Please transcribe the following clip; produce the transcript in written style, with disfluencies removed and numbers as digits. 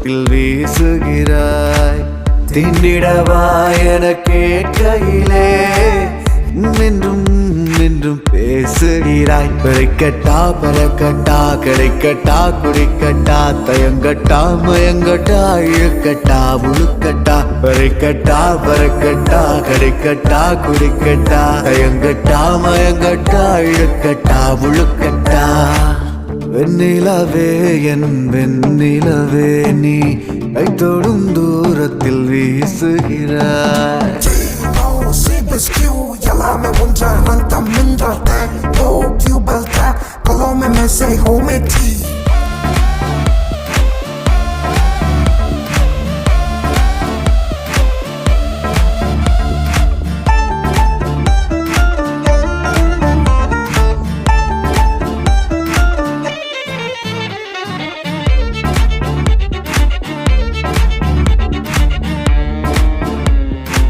தூரத்தில் வீசுகிறாய். திண்டிடவா என கேட்கையிலே நின்றும் நின்றும் பேசுகிறாய். பெருக்கட்டா பறக்கட்டா கிடைக்கட்டா குடிக்கட்டா தயங்கட்டா மயங்கட்டா இழுக்கட்டா முழுக்கட்டா. பெருக்கட்டா பறக்கட்டா கிடைக்கட்டா குடிக்கட்டா தயங்கட்டா மயங்கட்டா இழுக்கட்டா முழுக்கட்டா. வெண்ணிலவே என் வெண்ணிலவே நீ கைத்தோடும் தூரத்தில் வீசுகிறாய். Llame un mientras te lo que colome me se home ti